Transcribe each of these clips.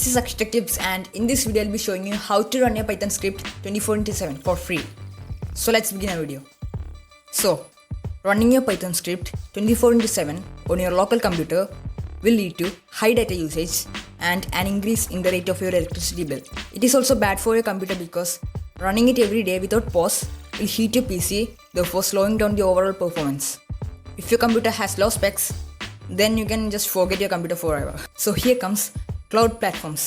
is Akshita Tips, and in this video I'll be showing you how to run a Python script 24/7 for free. So let's begin our video. So running a Python script 24/7 on your local computer will lead to high data usage and an increase in the rate of your electricity bill. It is also bad for your computer because running it every day without pause will heat your PC, therefore slowing down the overall performance. If your computer has low specs, then you can just forget your computer forever. So here comes cloud platforms.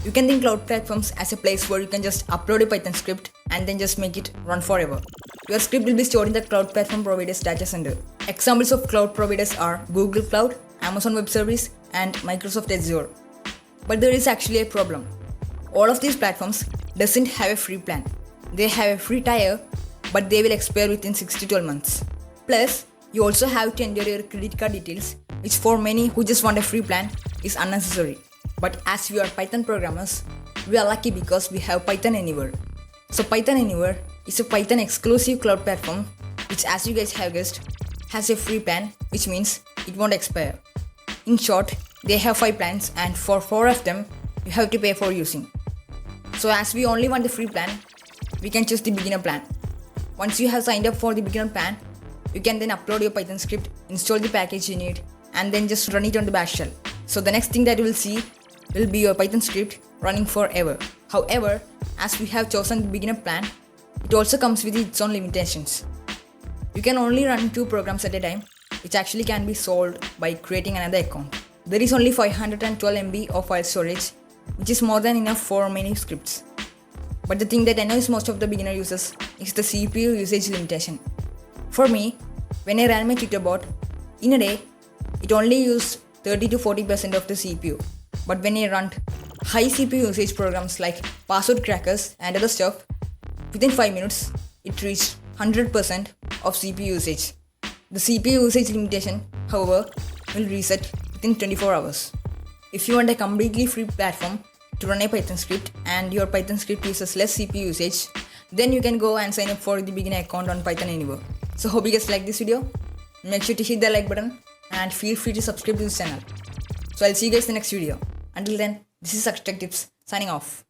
You can think cloud platforms as a place where you can just upload a Python script and then just make it run forever. Your script will be stored in the cloud platform provider's data center. Examples of cloud providers are Google Cloud, Amazon Web Service, and Microsoft Azure. But there is actually a problem. All of these platforms doesn't have a free plan. They have a free tier, but they will expire within 6 to 12 months. Plus, you also have to enter your credit card details, which for many who just want a free plan is unnecessary. But as we are Python programmers, we are lucky because we have Python Anywhere. So Python Anywhere is a Python exclusive cloud platform which, as you guys have guessed, has a free plan, which means it won't expire. In short, they have 5 plans, and for 4 of them, you have to pay for using. So as we only want the free plan, we can choose the beginner plan. Once you have signed up for the beginner plan, you can then upload your Python script, install the package you need, and then just run it on the bash shell. So the next thing that you will see will be your Python script running forever. However, as we have chosen the beginner plan, it also comes with its own limitations. You can only run 2 programs at a time, which actually can be solved by creating another account. There is only 512 MB of file storage, which is more than enough for many scripts. But the thing that annoys most of the beginner users is the CPU usage limitation. For me, when I ran my Twitter bot, in a day, it only used 30 to 40% of the CPU. But when I run high CPU usage programs like password crackers and other stuff, within 5 minutes, it reached 100% of CPU usage. The CPU usage limitation, however, will reset within 24 hours. If you want a completely free platform to run a Python script and your Python script uses less CPU usage, then you can go and sign up for the beginner account on Python Anywhere. So hope you guys like this video. Make sure to hit the like button and feel free to subscribe to this channel. So I'll see you guys in the next video. Until then, this is Akshita Tips signing off.